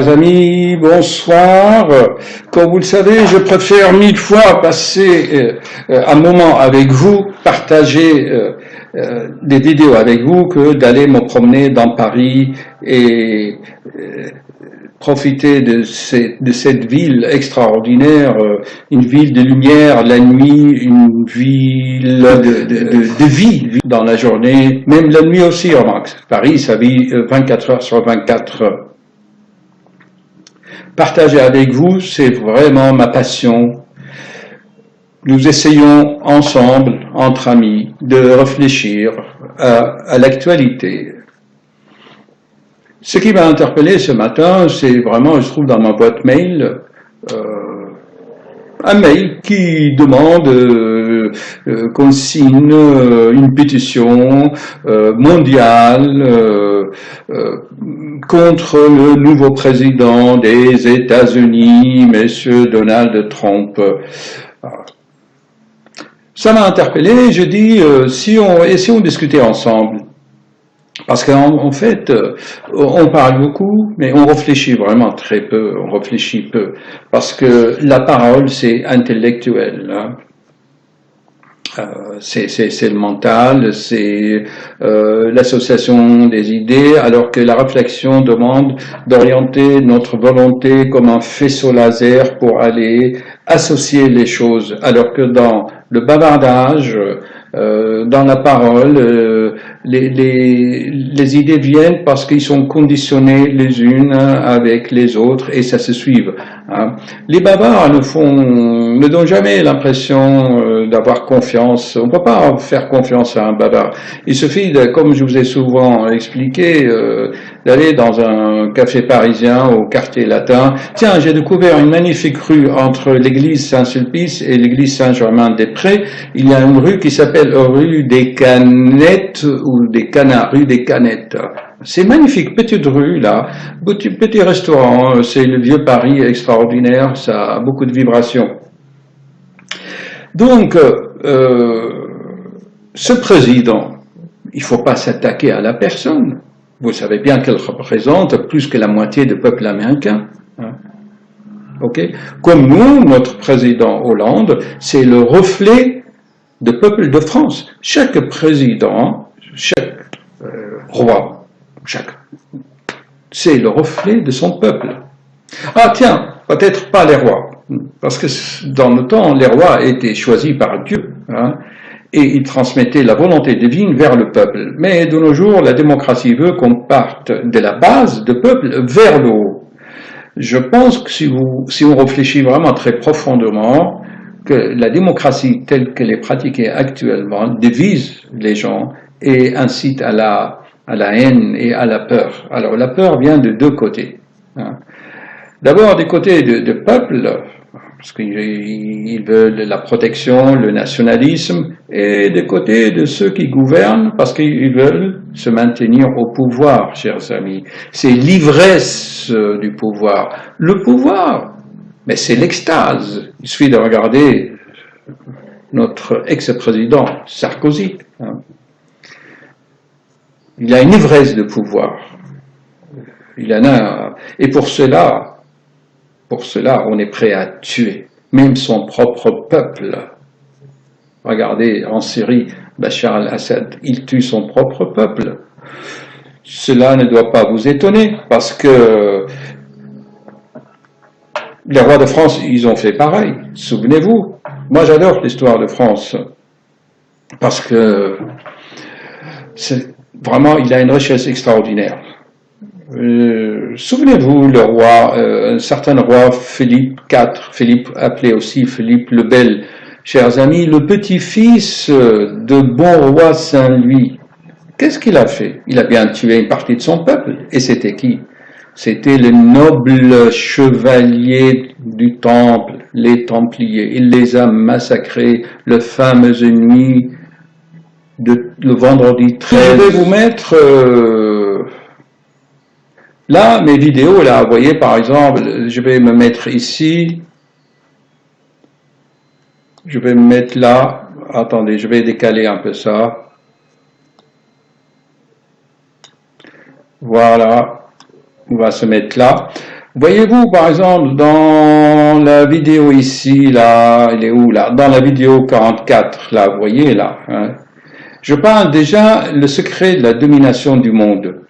Chers amis, bonsoir. Comme vous le savez, je préfère 1000 fois passer un moment avec vous, partager des vidéos avec vous, que d'aller me promener dans Paris et profiter de cette ville extraordinaire, une ville de lumière la nuit, une ville de vie dans la journée, même la nuit aussi, remarque. Paris, ça vit 24 heures sur 24. Partager avec vous, c'est vraiment ma passion. Nous essayons ensemble, entre amis, de réfléchir à l'actualité. Ce qui m'a interpellé ce matin, c'est vraiment, je trouve dans ma boîte mail, un mail qui demande qu'on signe une pétition mondiale contre le nouveau président des États-Unis, Monsieur Donald Trump. Ça m'a interpellé, je dis, si on discutait ensemble, parce qu'en fait, on parle beaucoup, mais on réfléchit vraiment très peu, on réfléchit peu, parce que la parole, c'est intellectuel, hein. C'est le mental, c'est l'association des idées, alors que la réflexion demande d'orienter notre volonté comme un faisceau laser pour aller associer les choses, alors que dans le bavardage, dans la parole, les idées viennent parce qu'ils sont conditionnés les unes avec les autres et ça se suit. Hein. Les bavards ne donnent jamais l'impression d'avoir confiance. On ne peut pas faire confiance à un bavard. Il suffit, comme je vous ai souvent expliqué, d'aller dans un café parisien au quartier latin. Tiens, j'ai découvert une magnifique rue entre l'église Saint-Sulpice et l'église Saint-Germain-des-Prés. Il y a une rue qui s'appelle rue des Canettes ou des Canards, rue des Canettes. C'est magnifique, petite rue là, petit restaurant, c'est le vieux Paris extraordinaire, ça a beaucoup de vibrations. Donc, ce président, il ne faut pas s'attaquer à la personne. Vous savez bien qu'elle représente plus que la moitié du peuple américain. Hein. Okay. Comme nous, notre président Hollande, c'est le reflet du peuple de France. Chaque président, chaque roi, c'est le reflet de son peuple. Ah tiens, peut-être pas les rois, parce que dans le temps, les rois étaient choisis par Dieu, hein, et ils transmettaient la volonté divine vers le peuple. Mais de nos jours, la démocratie veut qu'on parte de la base du peuple vers le haut. Je pense que si on réfléchit vraiment très profondément, que la démocratie telle qu'elle est pratiquée actuellement divise les gens et incite à la haine et à la peur. Alors la peur vient de deux côtés. Hein. D'abord des côtés de peuple, parce qu'ils veulent la protection, le nationalisme, et des côtés de ceux qui gouvernent, parce qu'ils veulent se maintenir au pouvoir, chers amis. C'est l'ivresse du pouvoir. Le pouvoir, mais c'est l'extase. Il suffit de regarder notre ex-président Sarkozy. Hein. Il a une ivresse de pouvoir. Il en a, et pour cela, on est prêt à tuer, même son propre peuple. Regardez, en Syrie, Bachar al-Assad, il tue son propre peuple. Cela ne doit pas vous étonner, parce que les rois de France, ils ont fait pareil. Souvenez-vous, moi j'adore l'histoire de France, parce que vraiment, il a une richesse extraordinaire. Souvenez-vous, le roi, un certain roi Philippe IV, Philippe appelé aussi Philippe le Bel, chers amis, le petit-fils de bon roi Saint-Louis, qu'est-ce qu'il a fait? Il a bien tué une partie de son peuple, et c'était qui? C'était les nobles chevaliers du Temple, les Templiers. Il les a massacrés, le fameuse nuit le vendredi 13. Je vais vous mettre là mes vidéos, là, vous voyez par exemple, je vais me mettre ici, je vais me mettre là, attendez, je vais décaler un peu ça, voilà, on va se mettre là. Voyez-vous, par exemple, dans la vidéo ici, là, elle est où, là? Dans la vidéo 44, là, vous voyez, là, hein, je parle déjà le secret de la domination du monde.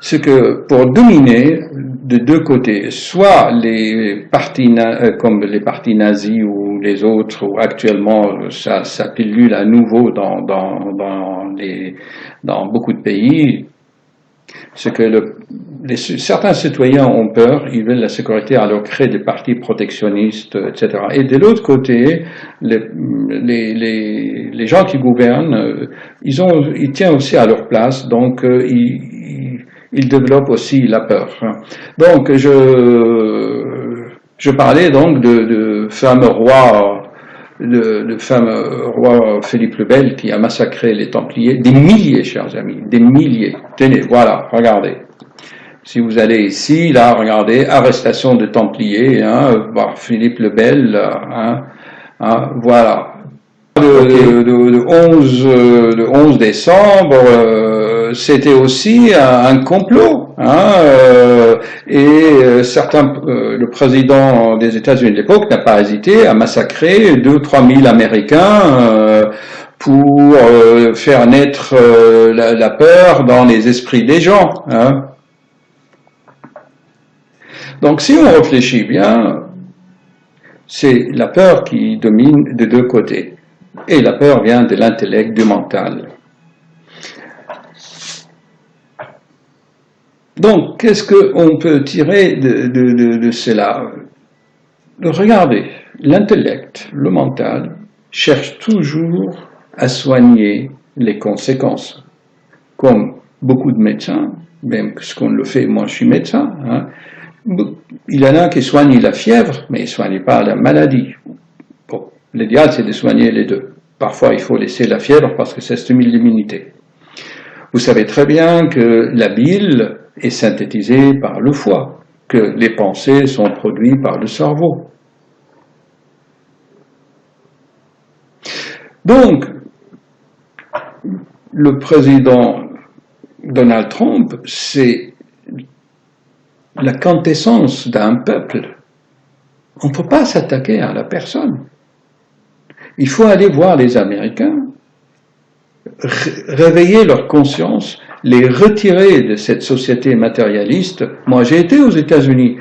C'est que pour dominer de deux côtés, soit les partis comme les partis nazis ou les autres, ou actuellement ça pilule à nouveau dans beaucoup de pays, c'est que certains citoyens ont peur, ils veulent la sécurité, alors créent des partis protectionnistes, etc. Et de l'autre côté, les gens qui gouvernent, ils tiennent aussi à leur place, donc ils développent aussi la peur. Donc je parlais donc de fameux roi. Le fameux roi Philippe le Bel qui a massacré les Templiers, des milliers, chers amis, des milliers. Tenez, voilà, regardez. Si vous allez ici, là, regardez, arrestation de Templiers, hein, Philippe le Bel, voilà. Le 11 décembre, c'était aussi un complot, le président des États-Unis de l'époque n'a pas hésité à massacrer 2 ou 3 000 Américains pour faire naître la peur dans les esprits des gens. Hein. Donc si on réfléchit bien, c'est la peur qui domine de deux côtés. Et la peur vient de l'intellect, du mental. Donc, qu'est-ce qu'on peut tirer de cela? Regardez, l'intellect, le mental, cherche toujours à soigner les conséquences. Comme beaucoup de médecins, même ce qu'on le fait, moi je suis médecin, il y en a qui soignent la fièvre, mais ils ne soignent pas la maladie. Bon, l'idéal c'est de soigner les deux. Parfois il faut laisser la fièvre parce que ça stimule l'immunité. Vous savez très bien que la bile est synthétisée par le foie, que les pensées sont produites par le cerveau. Donc, le président Donald Trump, c'est la quintessence d'un peuple. On ne peut pas s'attaquer à la personne. Il faut aller voir les Américains, réveiller leur conscience, les retirer de cette société matérialiste. Moi, j'ai été aux États-Unis.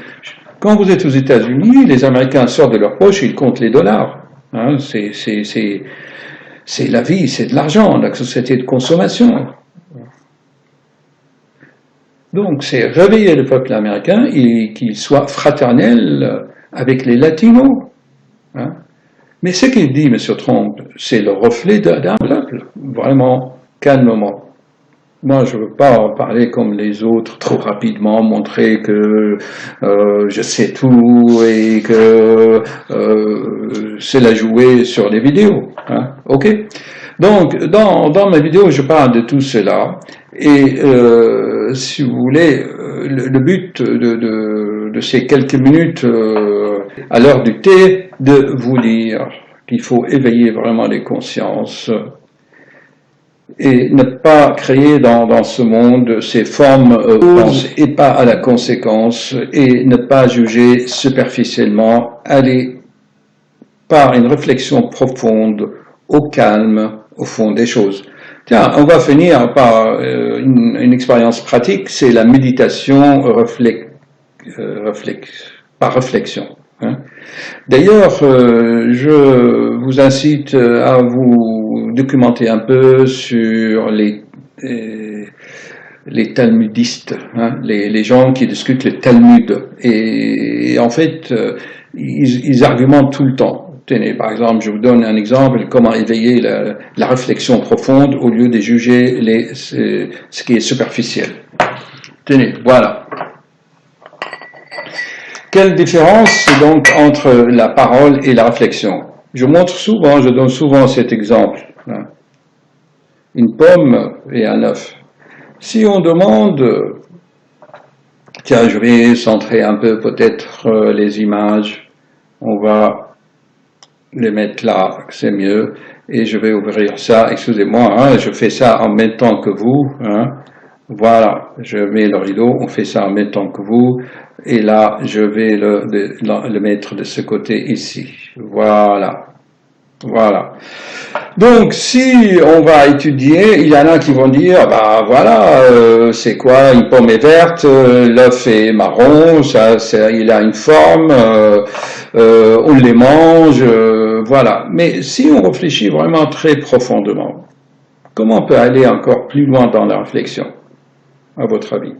Quand vous êtes aux États-Unis, les Américains sortent de leur poche, ils comptent les dollars. Hein, c'est la vie, c'est de l'argent, la société de consommation. Donc, c'est réveiller le peuple américain et qu'il soit fraternel avec les latinos. Hein. Mais ce qu'il dit, M. Trump, c'est le reflet d'un peuple, vraiment calmement. Moi, je ne veux pas en parler comme les autres, trop rapidement, montrer que je sais tout et que c'est la jouer sur les vidéos. Hein, ok. Donc, dans ma vidéo, je parle de tout cela. Et si vous voulez, le but de ces quelques minutes à l'heure du thé, de vous dire qu'il faut éveiller vraiment les consciences et ne pas créer dans ce monde ces formes et pas à la conséquence, et ne pas juger superficiellement, aller par une réflexion profonde, au calme, au fond des choses. Tiens, on va finir par une expérience pratique, c'est la méditation par réflexion. Hein. D'ailleurs, je vous incite à vous documenter un peu sur les talmudistes, hein, les gens qui discutent le Talmud. Et en fait, ils argumentent tout le temps. Tenez, par exemple, je vous donne un exemple, comment éveiller la réflexion profonde au lieu de juger ce qui est superficiel. Tenez, voilà. Quelle différence donc entre la parole et la réflexion? Je donne souvent cet exemple. Hein. Une pomme et un œuf. Si on demande, tiens, je vais centrer un peu peut-être les images, on va les mettre là, c'est mieux, et je vais ouvrir ça, excusez-moi, hein, je fais ça en même temps que vous, hein, Voilà, je mets le rideau, on fait ça en même temps que vous, et là, je vais le mettre de ce côté ici. Voilà. Voilà. Donc, si on va étudier, il y en a qui vont dire, bah voilà, c'est quoi, une pomme est verte, l'œuf est marron, il a une forme, on les mange, voilà. Mais si on réfléchit vraiment très profondément, comment on peut aller encore plus loin dans la réflexion, à votre avis?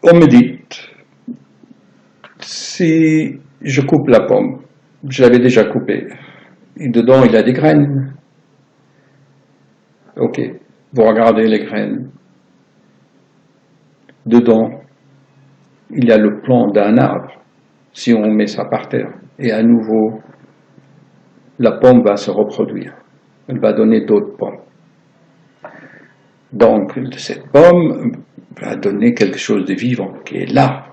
On me dit, si je coupe la pomme, je l'avais déjà coupée, et dedans il y a des graines. Ok, vous regardez les graines. Dedans, il y a le plan d'un arbre, si on met ça par terre. Et à nouveau, la pomme va se reproduire. Elle va donner d'autres pommes. Donc, cette pomme va donner quelque chose de vivant, qui est l'arbre.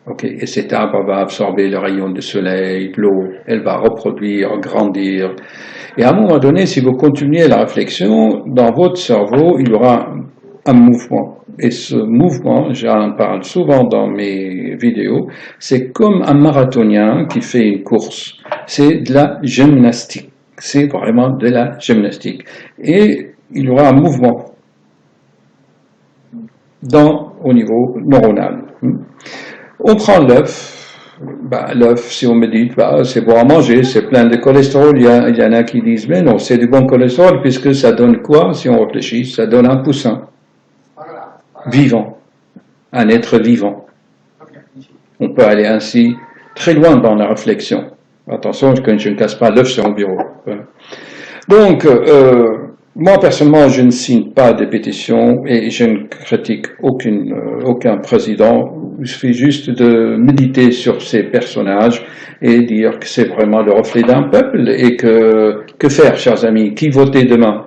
Okay. Et cet arbre va absorber le rayon du soleil, l'eau, elle va reproduire, grandir. Et à un moment donné, si vous continuez la réflexion, dans votre cerveau, il y aura un mouvement. Et ce mouvement, j'en parle souvent dans mes vidéos, c'est comme un marathonien qui fait une course. C'est de la gymnastique. C'est vraiment de la gymnastique. Et il y aura un mouvement au niveau neuronal. On prend l'œuf, l'œuf, si on me dit, c'est bon à manger, c'est plein de cholestérol, il y en a qui disent, mais non, c'est du bon cholestérol, puisque ça donne quoi, si on réfléchit, ça donne un poussin, vivant, un être vivant. On peut aller ainsi très loin dans la réflexion. Attention, je ne casse pas l'œuf sur mon bureau. Donc, moi, personnellement, je ne signe pas des pétitions et je ne critique aucun président. Il suffit juste de méditer sur ces personnages et dire que c'est vraiment le reflet d'un peuple et que faire, chers amis? Qui voter demain?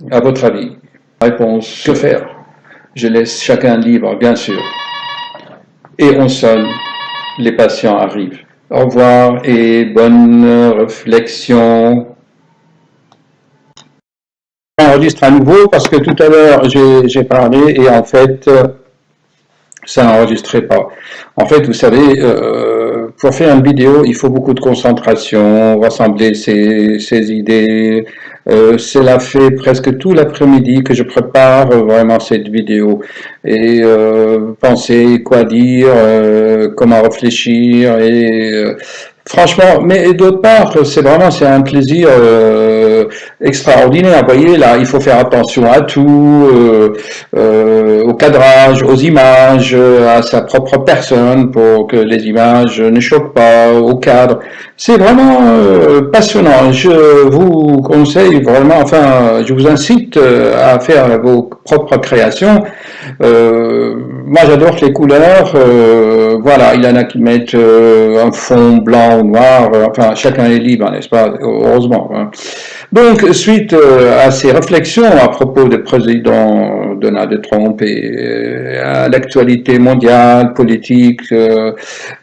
À votre avis? Réponse, que faire? Je laisse chacun libre, bien sûr. Et on sonne, les patients arrivent. Au revoir et bonne réflexion. J'enregistre à nouveau parce que tout à l'heure j'ai parlé et en fait ça n'enregistrait pas. En fait, vous savez, pour faire une vidéo, il faut beaucoup de concentration, rassembler ses idées. Cela fait presque tout l'après-midi que je prépare vraiment cette vidéo et penser quoi dire, comment réfléchir et franchement, mais d'autre part, c'est un plaisir extraordinaire. Vous voyez, là, il faut faire attention à tout, au cadrage, aux images, à sa propre personne pour que les images ne choquent pas, au cadre. C'est vraiment passionnant. Je vous conseille vraiment, enfin, je vous incite à faire vos propres créations. Moi, j'adore les couleurs. Voilà, il y en a qui mettent un fond blanc ou noir. Enfin, chacun est libre, n'est-ce pas? Heureusement. Hein. Donc, suite à ces réflexions à propos du président Donald Trump et à l'actualité mondiale, politique,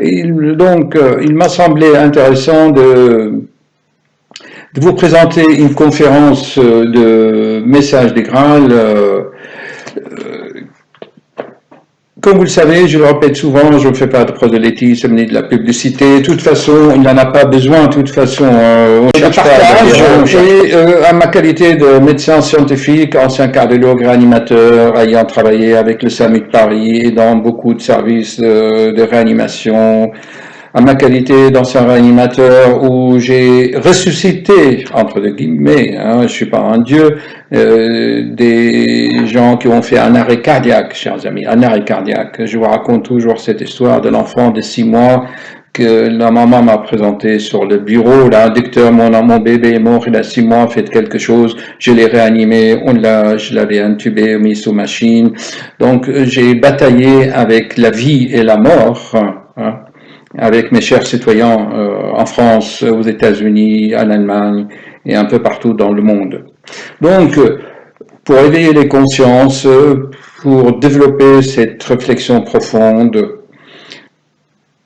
il m'a semblé intéressant de vous présenter une conférence de message des Graal. Comme vous le savez, je le répète souvent, je ne fais pas de prosélytisme ni de la publicité. De toute façon, il n'en a pas besoin. De toute façon, on cherche pas. Et à ma qualité de médecin scientifique, ancien cardiologue réanimateur, ayant travaillé avec le SAMU de Paris et dans beaucoup de services de réanimation, à ma qualité d'ancien réanimateur où j'ai ressuscité, entre guillemets, hein, je suis pas un dieu, des gens qui ont fait un arrêt cardiaque, chers amis, un arrêt cardiaque. Je vous raconte toujours cette histoire de l'enfant de 6 mois que la maman m'a présenté sur le bureau. Là, docteur, mon bébé est mort, il a 6 mois, faites quelque chose. Je l'ai réanimé, je l'avais intubé, mis sous machine. Donc, j'ai bataillé avec la vie et la mort, hein, avec mes chers citoyens en France, aux États-Unis, en Allemagne et un peu partout dans le monde. Donc, pour éveiller les consciences, pour développer cette réflexion profonde,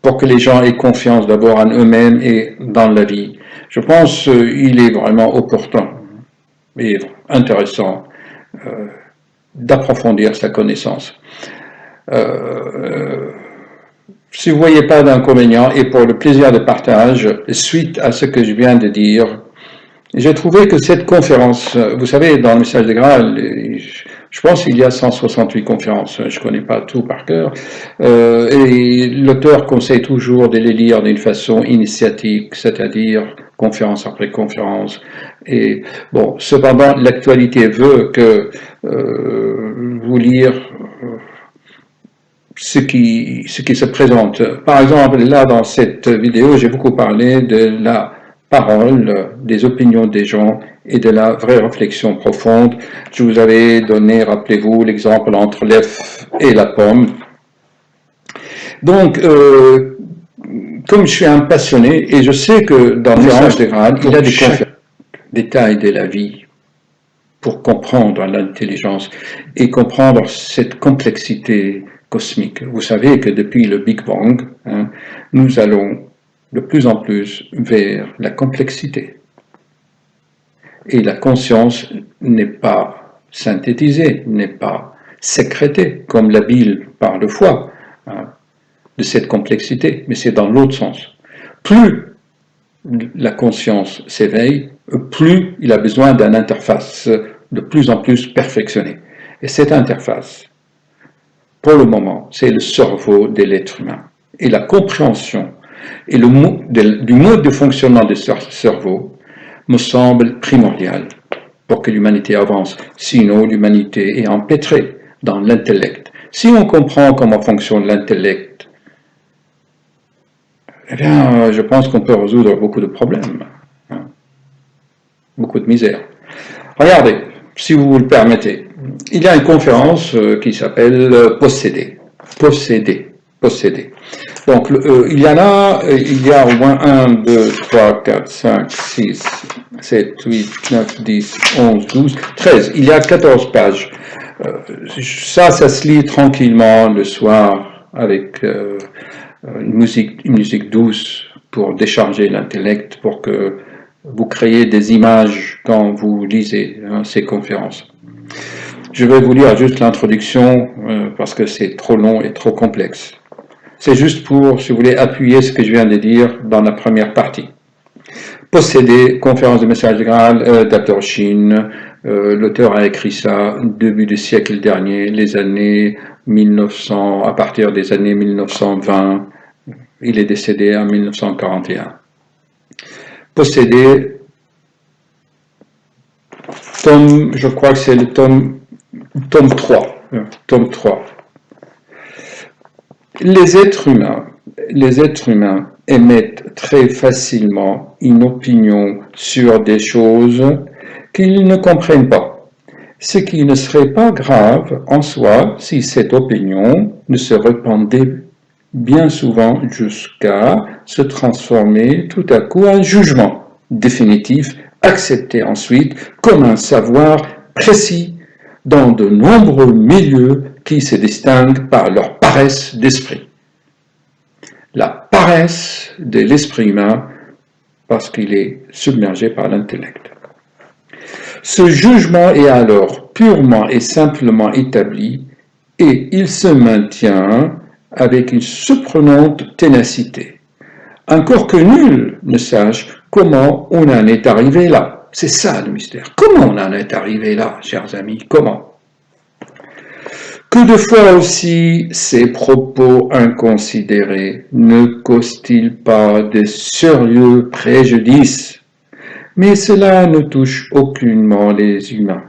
pour que les gens aient confiance d'abord en eux-mêmes et dans la vie, Je pense qu'il est vraiment opportun et intéressant d'approfondir sa connaissance. Si vous ne voyez pas d'inconvénient, et pour le plaisir de partage, suite à ce que je viens de dire, j'ai trouvé que cette conférence, vous savez, dans le message de Graal, je pense qu'il y a 168 conférences, je ne connais pas tout par cœur, et l'auteur conseille toujours de les lire d'une façon initiatique, c'est-à-dire conférence après conférence. Et bon, cependant, l'actualité veut que vous lire ce qui se présente. Par exemple, là, dans cette vidéo, j'ai beaucoup parlé de la parole, des opinions des gens et de la vraie réflexion profonde. Je vous avais donné, rappelez-vous, l'exemple entre l'œuf et la pomme. Donc, comme je suis un passionné, et je sais que dans le message de Graal, il y a des détails de la vie pour comprendre l'intelligence et comprendre cette complexité cosmique. Vous savez que depuis le Big Bang, nous allons de plus en plus vers la complexité. Et la conscience n'est pas synthétisée, n'est pas sécrétée, comme la bile par le foie, de cette complexité, mais c'est dans l'autre sens. Plus la conscience s'éveille, plus il a besoin d'une interface de plus en plus perfectionnée. Et cette interface, pour le moment, c'est le cerveau de l'être humain. Et la compréhension et du mode de fonctionnement de ce cerveau me semble primordial pour que l'humanité avance. Sinon, l'humanité est empêtrée dans l'intellect. Si on comprend comment fonctionne l'intellect, eh bien, je pense qu'on peut résoudre beaucoup de problèmes, beaucoup de misère. Regardez, si vous le permettez, il y a une conférence qui s'appelle Posséder. Posséder. Posséder. Donc, il y a au moins 1, 2, 3, 4, 5, 6, 7, 8, 9, 10, 11, 12, 13. Il y a 14 pages. Ça se lit tranquillement le soir avec une musique douce pour décharger l'intellect, pour que vous créez des images quand vous lisez ces conférences. Je vais vous lire juste l'introduction parce que c'est trop long et trop complexe. C'est juste pour, si vous voulez, appuyer ce que je viens de dire dans la première partie. Posséder, conférence de message de Graal, Dr. Shin. L'auteur a écrit ça au début du siècle dernier, les années 1900, à partir des années 1920. Il est décédé en 1941. Posséder, tome, je crois que c'est le tome 3. Tome 3. Les êtres humains émettent très facilement une opinion sur des choses qu'ils ne comprennent pas, ce qui ne serait pas grave en soi si cette opinion ne se répandait bien souvent jusqu'à se transformer tout à coup en jugement définitif, accepté ensuite comme un savoir précis dans de nombreux milieux qui se distinguent par leur paresse d'esprit. La paresse de l'esprit humain parce qu'il est submergé par l'intellect. Ce jugement est alors purement et simplement établi et il se maintient avec une surprenante ténacité. Encore que nul ne sache comment on en est arrivé là. C'est ça le mystère. Comment on en est arrivé là, chers amis? Comment? Que de fois aussi ces propos inconsidérés ne causent-ils pas de sérieux préjudices? Mais cela ne touche aucunement les humains.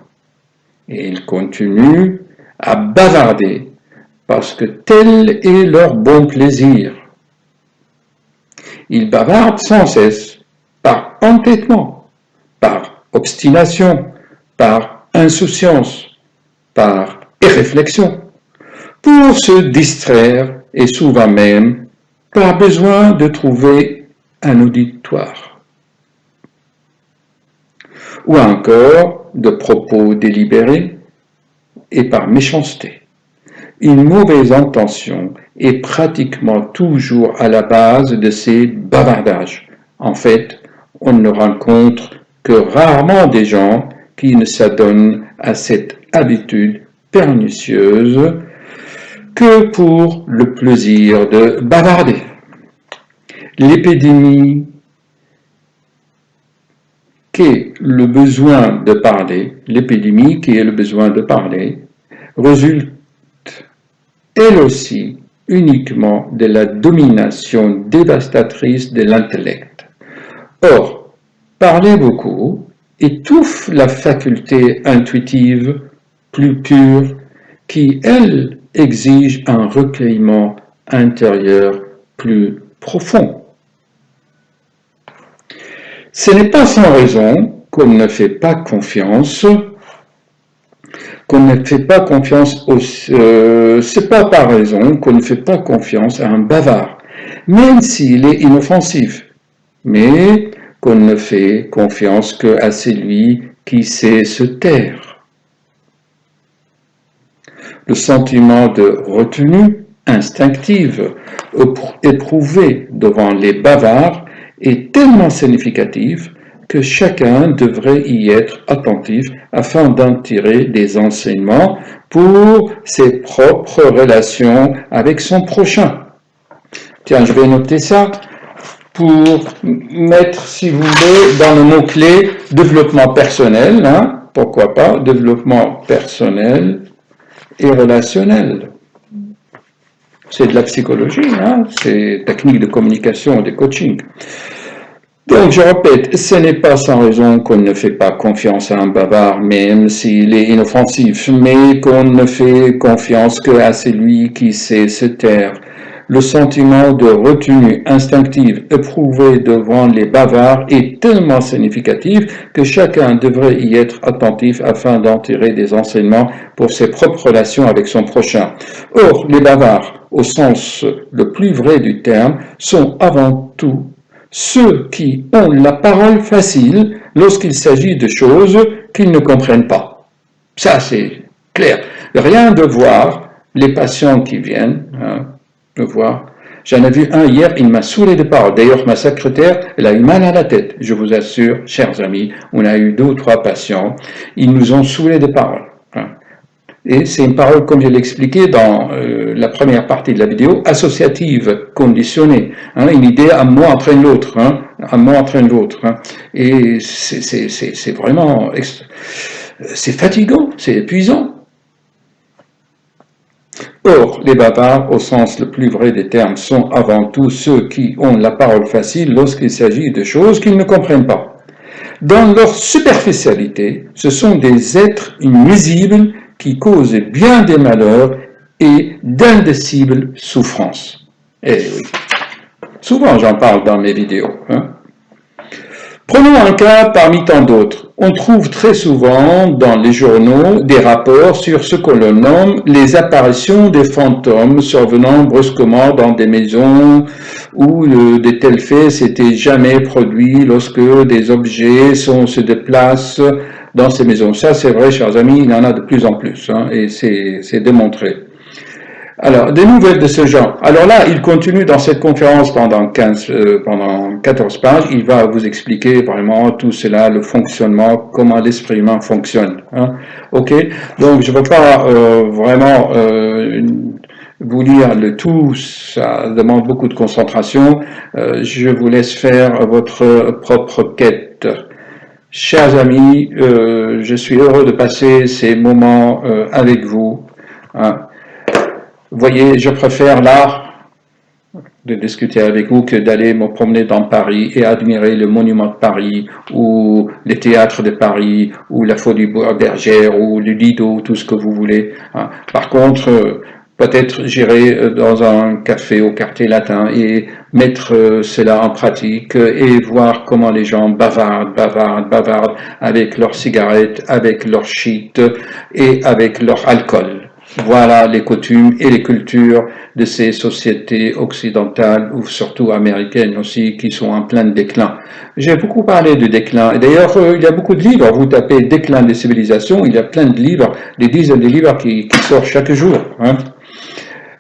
Et ils continuent à bavarder parce que tel est leur bon plaisir. Ils bavardent sans cesse par entêtement, par obstination, par insouciance, par réflexion, pour se distraire et souvent même par besoin de trouver un auditoire. Ou encore de propos délibérés et par méchanceté. Une mauvaise intention est pratiquement toujours à la base de ces bavardages. En fait, on ne rencontre que rarement des gens qui ne s'adonnent à cette habitude pernicieuse que pour le plaisir de bavarder. L'épidémie qu'est le besoin de parler, résulte elle aussi uniquement de la domination dévastatrice de l'intellect. Or, parler beaucoup étouffe la faculté intuitive plus pure qui, elle, exige un recueillement intérieur plus profond. Ce n'est pas sans raison qu'on ne fait pas confiance, c'est pas par raison qu'on ne fait pas confiance à un bavard, même s'il est inoffensif, mais qu'on ne fait confiance qu'à celui qui sait se taire. Le sentiment de retenue instinctive éprouvé devant les bavards est tellement significatif que chacun devrait y être attentif afin d'en tirer des enseignements pour ses propres relations avec son prochain. Tiens, je vais noter ça pour mettre, si vous voulez, dans le mot-clé développement personnel, hein, pourquoi pas, développement personnel et relationnel. C'est de la psychologie, hein, c'est technique de communication, de coaching. Donc, je répète, ce n'est pas sans raison qu'on ne fait pas confiance à un bavard, même s'il est inoffensif, mais qu'on ne fait confiance qu'à celui qui sait se taire. Le sentiment de retenue instinctive éprouvé devant les bavards est tellement significatif que chacun devrait y être attentif afin d'en tirer des enseignements pour ses propres relations avec son prochain. Or, les bavards, au sens le plus vrai du terme, sont avant tout ceux qui ont la parole facile lorsqu'il s'agit de choses qu'ils ne comprennent pas. Ça, c'est clair. Rien de voir les patients qui viennent, hein, de voir. J'en ai vu un hier, il m'a saoulé de parole. D'ailleurs, ma secrétaire, elle a eu mal à la tête. Je vous assure, chers amis, on a eu 2 ou 3 patients. Ils nous ont saoulés de parole. Hein. Et c'est une parole, comme je l'ai expliqué dans la première partie de la vidéo, associative, conditionnée. Hein, une idée à moi entraîne l'autre. Hein, à moi entraîne l'autre. Hein. Et c'est vraiment... c'est fatigant, c'est épuisant. Or, les bavards, au sens le plus vrai des termes, sont avant tout ceux qui ont la parole facile lorsqu'il s'agit de choses qu'ils ne comprennent pas. Dans leur superficialité, ce sont des êtres nuisibles qui causent bien des malheurs et d'indicibles souffrances. Eh oui, souvent j'en parle dans mes vidéos. Hein. Prenons un cas parmi tant d'autres. On trouve très souvent dans les journaux des rapports sur ce que l'on nomme les apparitions des fantômes survenant brusquement dans des maisons où de tels faits s'étaient jamais produits lorsque des objets se déplacent dans ces maisons. Ça, c'est vrai, chers amis, il y en a de plus en plus, hein, et c'est démontré. Alors, des nouvelles de ce genre. Alors là, il continue dans cette conférence pendant 14 pages. Il va vous expliquer vraiment tout cela, le fonctionnement, comment l'esprit humain fonctionne. Hein. Ok. Donc, je ne veux pas vraiment vous lire le tout. Ça demande beaucoup de concentration. Je vous laisse faire votre propre quête. Chers amis, je suis heureux de passer ces moments avec vous. Hein. Vous voyez, je préfère là de discuter avec vous que d'aller me promener dans Paris et admirer le monument de Paris ou les théâtres de Paris ou la Folie Bergère ou le Lido, tout ce que vous voulez. Par contre, peut-être j'irai dans un café au quartier latin et mettre cela en pratique et voir comment les gens bavardent avec leurs cigarettes, avec leur shit et avec leur alcool. Voilà les coutumes et les cultures de ces sociétés occidentales ou surtout américaines aussi qui sont en plein déclin. J'ai beaucoup parlé du déclin. Et d'ailleurs, il y a beaucoup de livres. Vous tapez déclin des civilisations, il y a plein de livres, des dizaines de livres qui sortent chaque jour. Hein.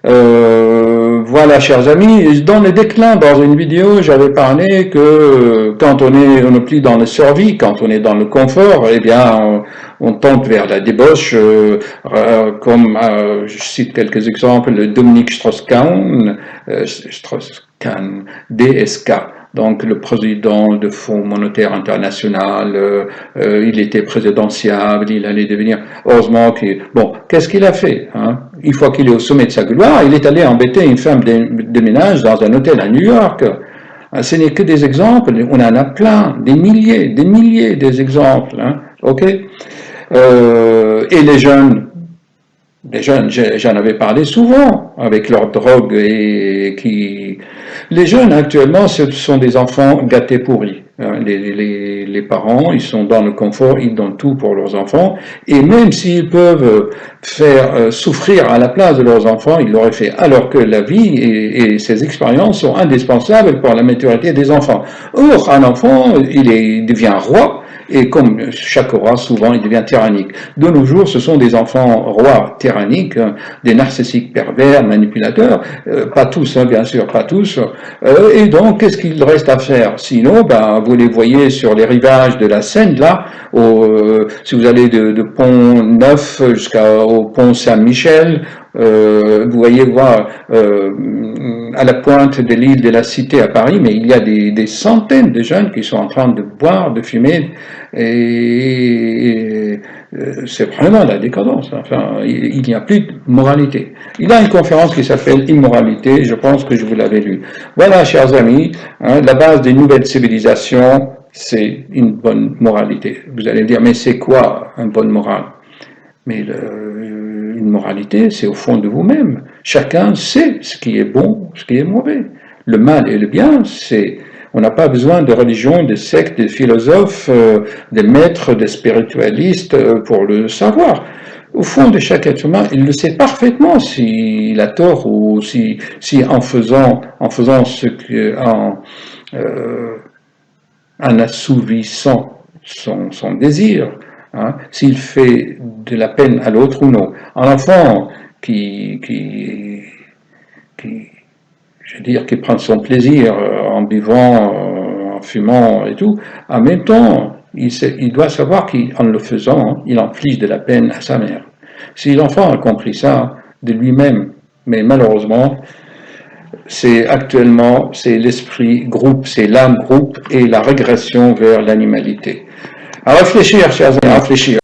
Voilà, chers amis, dans le déclin, dans une vidéo, j'avais parlé que quand on est plus dans le survie, quand on est dans le confort, eh bien, on tente vers la débauche, comme je cite quelques exemples, le Dominique Strauss-Kahn, DSK. Donc le président de Fonds monétaire international, il était présidentiable, il allait devenir, heureusement qu'il, bon, qu'est-ce qu'il a fait, hein? Une fois qu'il est au sommet de sa gloire, il est allé embêter une femme de ménage dans un hôtel à New York. Ce n'est que des exemples, on en a plein, des milliers des exemples, hein, ok? Et les jeunes, j'en avais parlé souvent avec leur drogue et qui, les jeunes actuellement, ce sont des enfants gâtés pourris. Les parents, ils sont dans le confort, ils donnent tout pour leurs enfants, et même s'ils peuvent faire souffrir à la place de leurs enfants, ils l'auraient fait, alors que la vie et ces expériences sont indispensables pour la maturité des enfants. Or, un enfant, il devient roi, et comme chaque roi, souvent, il devient tyrannique. De nos jours, ce sont des enfants rois tyranniques, des narcissiques pervers, manipulateurs, pas tous, hein, bien sûr, pas tous. Et donc, qu'est-ce qu'il reste à faire? Sinon, ben, vous les voyez sur les rivages de la Seine, là, si vous allez de Pont Neuf jusqu'au Pont Saint-Michel, vous voyez voir à la pointe de l'île de la Cité à Paris, mais il y a des centaines de jeunes qui sont en train de boire, de fumer, et c'est vraiment la décadence. Enfin, il n'y a plus de moralité. Il y a une conférence qui s'appelle Immoralité, je pense que je vous l'avais lu. Voilà, chers amis, hein, la base des nouvelles civilisations, c'est une bonne moralité. Vous allez me dire, mais c'est quoi une bonne morale? Mais une moralité, c'est au fond de vous-même. Chacun sait ce qui est bon, ce qui est mauvais. Le mal et le bien, on n'a pas besoin de religion, de sectes, de philosophes, de maîtres, de spiritualistes pour le savoir. Au fond de chaque être humain, il le sait parfaitement s'il a tort ou si en faisant ce que, en assouvissant son désir, hein, s'il fait de la peine à l'autre ou non. Un enfant qui je veux dire, qui prend son plaisir en buvant, en fumant et tout, en même temps, il doit savoir qu'en le faisant, il inflige de la peine à sa mère. Si l'enfant a compris ça de lui-même, mais malheureusement, c'est l'esprit groupe, c'est l'âme groupe et la régression vers l'animalité. À réfléchir, chers amis, à réfléchir.